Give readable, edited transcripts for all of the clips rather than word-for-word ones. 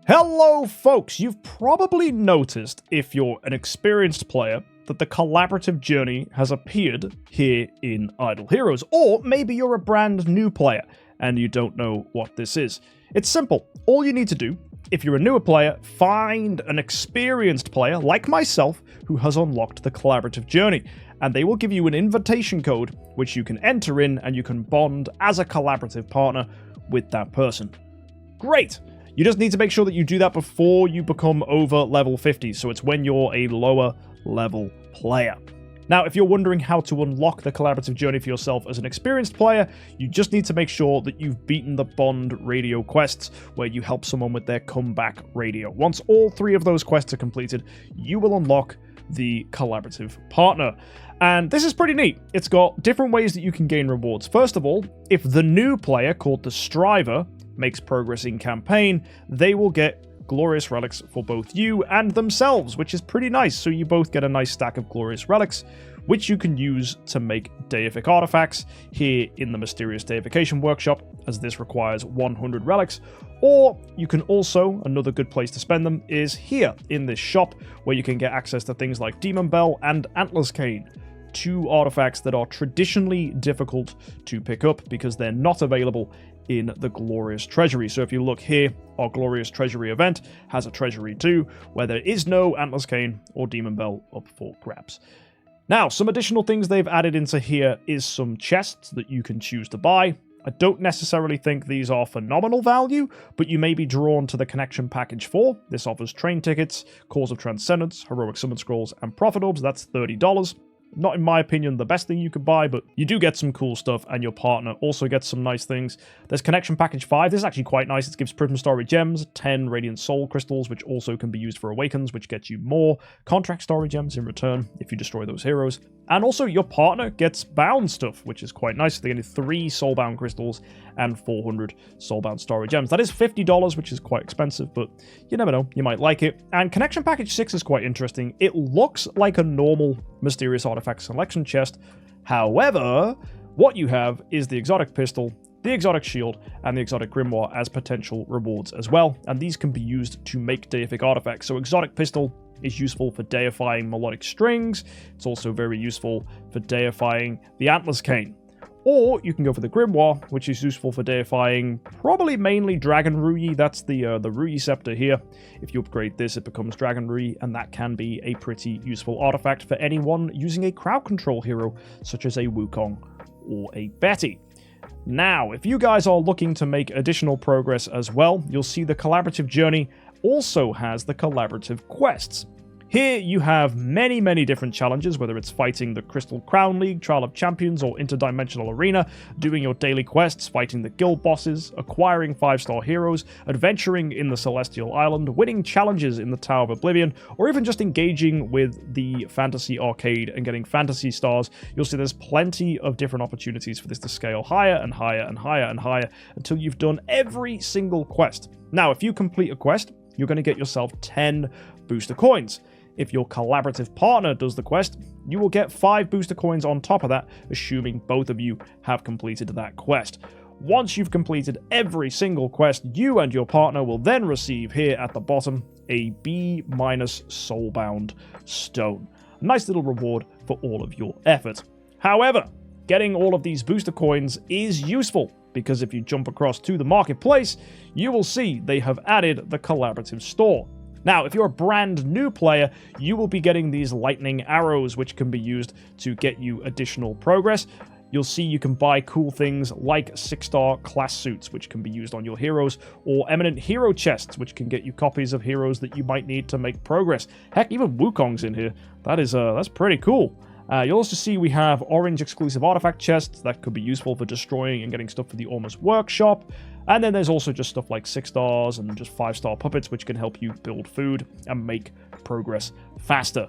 Hello folks, you've probably noticed, if you're an experienced player, that the collaborative journey has appeared here in Idle Heroes, or maybe you're a brand new player and you don't know what this is. It's simple. All you need to do, if you're a newer player, find an experienced player like myself who has unlocked the collaborative journey, and they will give you an invitation code which you can enter in and you can bond as a collaborative partner with that person. Great! You just need to make sure that you do that before you become over level 50, so it's when you're a lower level player. Now, if you're wondering how to unlock the collaborative journey for yourself as an experienced player, you just need to make sure that you've beaten the Bond radio quests, where you help someone with their comeback radio. Once all 3 of those quests are completed, you will unlock the collaborative partner. And this is pretty neat. It's got different ways that you can gain rewards. First of all, if the new player, called the Striver, makes progress in campaign, they will get glorious relics for both you and themselves, which is pretty nice. So you both get a nice stack of glorious relics, which you can use to make deific artifacts here in the Mysterious Deification Workshop, as this requires 100 relics. Or you can also, another good place to spend them is here in this shop, where you can get access to things like Demon Bell and Antler's Cane, 2 artifacts that are traditionally difficult to pick up because they're not available in the Glorious Treasury. So if you look here, our Glorious Treasury event has a Treasury too, where there is no Antler's Cane or Demon Bell up for grabs. Now, some additional things they've added into here is some chests that you can choose to buy. I don't necessarily think these are phenomenal value, but you may be drawn to the Connection Package 4. This offers train tickets, Cause of Transcendence, Heroic Summon Scrolls, and Prophet Orbs. That's $30. Not, in my opinion, the best thing you could buy, but you do get some cool stuff, and your partner also gets some nice things. There's Connection Package 5. This is actually quite nice. It gives Prism Story Gems, 10 Radiant Soul Crystals, which also can be used for Awakens, which gets you more Contract Story Gems in return if you destroy those heroes. And also, your partner gets bound stuff, which is quite nice. They get 3 Soulbound Crystals and 400 Soulbound Story Gems. That is $50, which is quite expensive, but you never know. You might like it. And Connection Package 6 is quite interesting. It looks like a normal Mysterious Artifact Selection chest. However, what you have is the Exotic Pistol, the Exotic Shield, and the Exotic Grimoire as potential rewards as well. And these can be used to make deific artifacts. So Exotic Pistol is useful for deifying melodic strings. It's also very useful for deifying the Antler's Cane. Or you can go for the Grimoire, which is useful for deifying probably mainly Dragon Ruyi. That's the Ruyi Scepter here. If you upgrade this, it becomes Dragon Ruyi, and that can be a pretty useful artifact for anyone using a crowd control hero, such as a Wukong or a Betty. Now, if you guys are looking to make additional progress as well, you'll see the collaborative journey also has the collaborative quests. Here you have many different challenges, whether it's fighting the Crystal Crown League, Trial of Champions, or Interdimensional Arena, doing your daily quests, fighting the guild bosses, acquiring 5-star heroes, adventuring in the Celestial Island, winning challenges in the Tower of Oblivion, or even just engaging with the Fantasy Arcade and getting fantasy stars. You'll see there's plenty of different opportunities for this to scale higher and higher and higher and higher until you've done every single quest. Now, if you complete a quest, you're going to get yourself 10 booster coins. If your collaborative partner does the quest, you will get 5 booster coins on top of that, assuming both of you have completed that quest. Once you've completed every single quest, you and your partner will then receive here at the bottom a B- Soulbound Stone. A nice little reward for all of your effort. However, getting all of these booster coins is useful, because if you jump across to the marketplace, you will see they have added the collaborative store. Now, if you're a brand new player, you will be getting these lightning arrows, which can be used to get you additional progress. You'll see you can buy cool things like 6-star class suits, which can be used on your heroes, or eminent hero chests, which can get you copies of heroes that you might need to make progress. Heck, even Wukong's in here. That's pretty cool. You'll also see we have orange exclusive artifact chests that could be useful for destroying and getting stuff for the Ormus Workshop. And then there's also just stuff like 6 stars and just 5-star puppets, which can help you build food and make progress faster.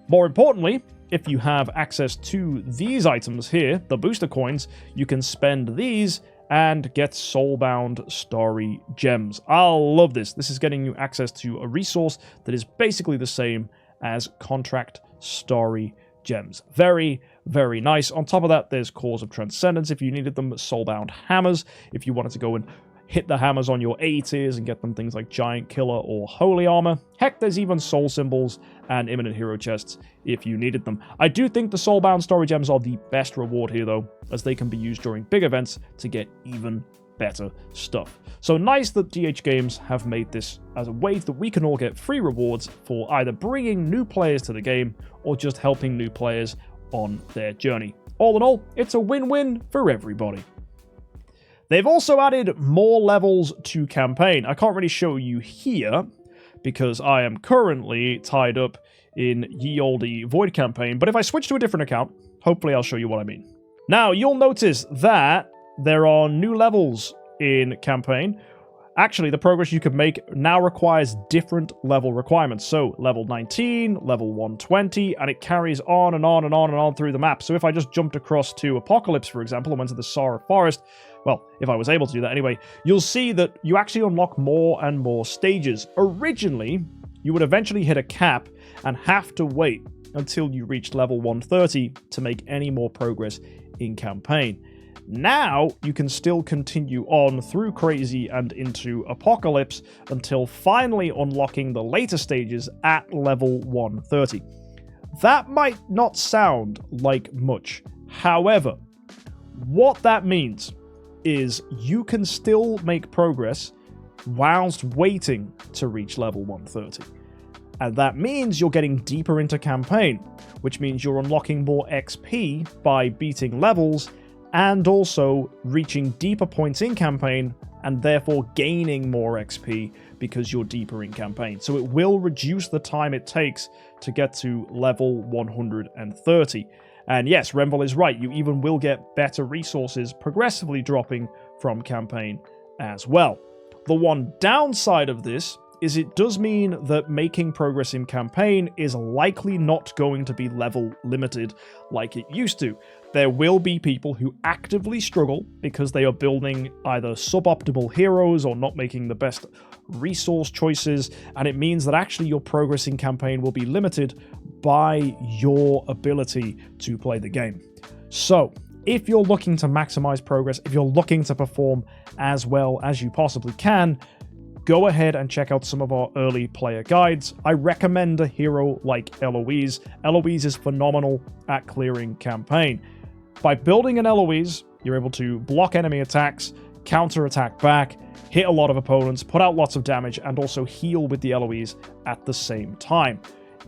More importantly, if you have access to these items here, the booster coins, you can spend these and get Soulbound Story Gems. I love this. This is getting you access to a resource that is basically the same as Contract Story Gems. Very, very nice. On top of that, there's Cause of Transcendence if you needed them, Soulbound Hammers if you wanted to go and hit the hammers on your A tiers and get them things like Giant Killer or Holy Armor. Heck, there's even soul symbols and imminent hero chests if you needed them. I do think the soulbound story gems are the best reward here though, as they can be used during big events to get even better stuff. So nice that DH Games have made this as a way that we can all get free rewards for either bringing new players to the game or just helping new players on their journey. All in all, it's a win-win for everybody. They've also added more levels to campaign. I can't really show you here because I am currently tied up in ye olde Void campaign, but if I switch to a different account, hopefully I'll show you what I mean. Now, you'll notice that there are new levels in campaign. Actually, the progress you can make now requires different level requirements. So, level 19, level 120, and it carries on and on and on and on through the map. So if I just jumped across to Apocalypse, for example, and went to the Sara Forest, well, if I was able to do that anyway, you'll see that you actually unlock more and more stages. Originally, you would eventually hit a cap and have to wait until you reached level 130 to make any more progress in campaign. Now, you can still continue on through Crazy and into Apocalypse until finally unlocking the later stages at level 130. That might not sound like much. However, what that means is you can still make progress whilst waiting to reach level 130. And that means you're getting deeper into campaign, which means you're unlocking more XP by beating levels and also reaching deeper points in campaign and therefore gaining more XP because you're deeper in campaign. So it will reduce the time it takes to get to level 130. And yes, Renville is right, you even will get better resources progressively dropping from campaign as well. The one downside of this is it does mean that making progress in campaign is likely not going to be level limited like it used to. There will be people who actively struggle because they are building either suboptimal heroes or not making the best resource choices, and it means that actually your progress in campaign will be limited by your ability to play the game. So, if you're looking to maximize progress, if you're looking to perform as well as you possibly can, go ahead and check out some of our early player guides. I recommend a hero like Eloise. Eloise is phenomenal at clearing campaign. By building an Eloise, you're able to block enemy attacks, counter-attack back, hit a lot of opponents, put out lots of damage, and also heal with the Eloise at the same time.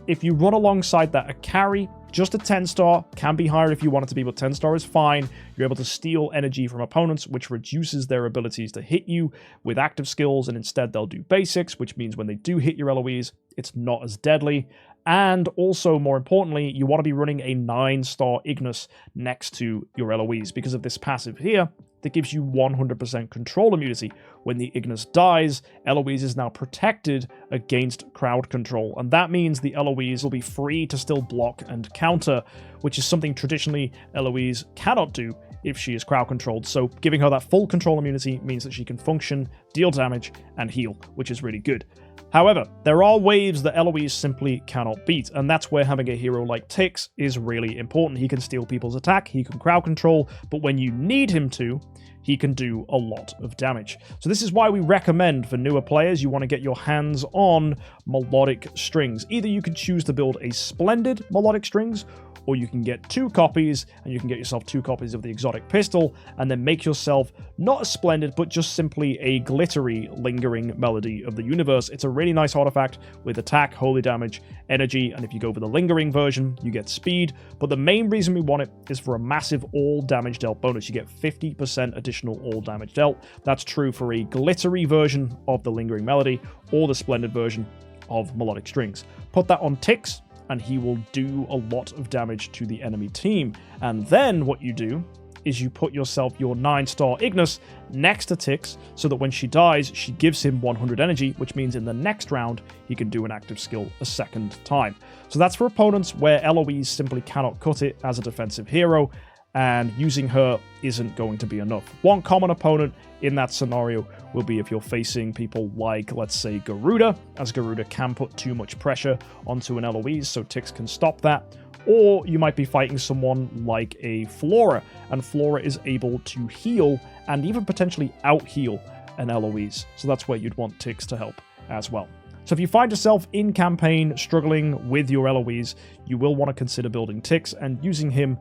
If you run alongside that a carry, just a 10-star, can be higher if you want it to be, but 10-star is fine. You're able to steal energy from opponents, which reduces their abilities to hit you with active skills, and instead they'll do basics, which means when they do hit your Eloise, it's not as deadly. And also, more importantly, you want to be running a 9-star Ignis next to your Eloise because of this passive here that gives you 100% control immunity. When the Ignis dies, Eloise is now protected against crowd control, and that means the Eloise will be free to still block and counter, which is something traditionally Eloise cannot do if she is crowd controlled. So giving her that full control immunity means that she can function, deal damage, and heal, which is really good. However, there are waves that Eloise simply cannot beat, and that's where having a hero like Tix is really important. He can steal people's attack, he can crowd control, but when you need him to, he can do a lot of damage. So this is why we recommend for newer players, you want to get your hands on melodic strings. Either you can choose to build a splendid melodic strings, or you can get 2 copies, and you can get yourself 2 copies of the exotic pistol, and then make yourself not a splendid, but just simply a glittery, lingering melody of the universe. It's a really nice artifact with attack, holy damage, energy, and if you go for the lingering version, you get speed. But the main reason we want it is for a massive all damage dealt bonus. You get 50% additional all damage dealt. That's true for a glittery version of the lingering melody, or the splendid version of melodic strings. Put that on Tix, and he will do a lot of damage to the enemy team. And then what you do is you put yourself your 9-star Ignis next to Tix, so that when she dies, she gives him 100 energy, which means in the next round, he can do an active skill a second time. So that's for opponents where Eloise simply cannot cut it as a defensive hero, and using her isn't going to be enough. One common opponent in that scenario will be if you're facing people like, let's say, Garuda, as Garuda can put too much pressure onto an Eloise, so Tix can stop that. Or you might be fighting someone like a Flora, and Flora is able to heal and even potentially out-heal and Eloise. So that's where you'd want Tix to help as well. So if you find yourself in campaign struggling with your Eloise, you will want to consider building Tix and using him.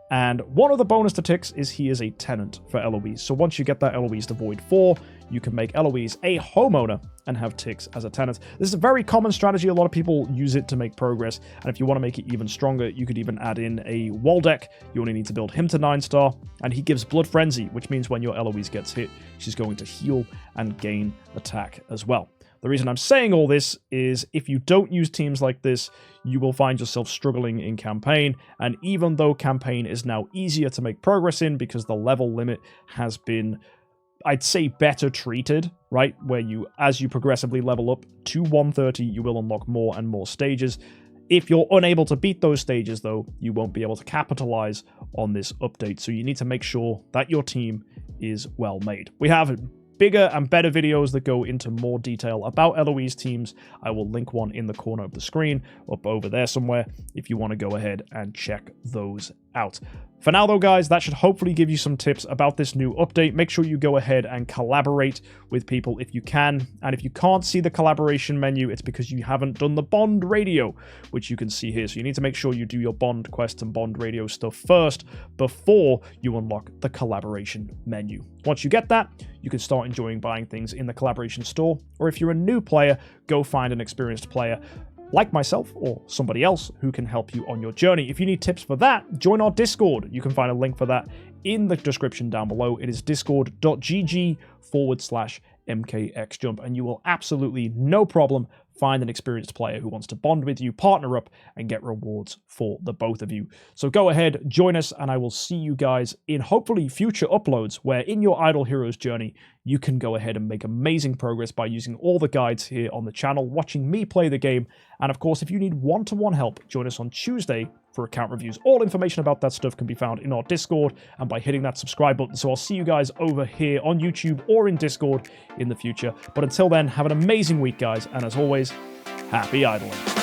And one other bonus to Tix is he is a tenant for Eloise. So once you get that Eloise to Void 4, you can make Eloise a homeowner and have Tix as a tenant. This is a very common strategy. A lot of people use it to make progress. And if you want to make it even stronger, you could even add in a Waldeck. You only need to build him to 9-star. And he gives Blood Frenzy, which means when your Eloise gets hit, she's going to heal and gain attack as well. The reason I'm saying all this is if you don't use teams like this, you will find yourself struggling in campaign. And even though campaign is now easier to make progress in because the level limit has been, I'd say, better treated, right? Where as you progressively level up to 130, you will unlock more and more stages. If you're unable to beat those stages, though, you won't be able to capitalize on this update. So you need to make sure that your team is well made. We have bigger and better videos that go into more detail about Eloise teams. I will link one in the corner of the screen up over there somewhere if you want to go ahead and check those out. For now, though, guys, that should hopefully give you some tips about this new update. Make sure you go ahead and collaborate with people if you can. And if you can't see the collaboration menu, it's because you haven't done the bond radio, which you can see here. So you need to make sure you do your bond quest and bond radio stuff first before you unlock the collaboration menu. Once you get that, you can start enjoying buying things in the collaboration store. Or if you're a new player, go find an experienced player like myself or somebody else who can help you on your journey. If you need tips for that, join our Discord. You can find a link for that in the description down below. It is discord.gg/MKxJUMP, and you will absolutely, no problem, find an experienced player who wants to bond with you, partner up, and get rewards for the both of you. So go ahead, join us, and I will see you guys in hopefully future uploads where in your Idle Heroes journey, you can go ahead and make amazing progress by using all the guides here on the channel, watching me play the game. And of course, if you need one-to-one help, join us on Tuesday for account reviews. All information about that stuff can be found in our Discord and by hitting that subscribe button. So I'll see you guys over here on YouTube or in Discord in the future. But until then, have an amazing week, guys. And as always, happy idling.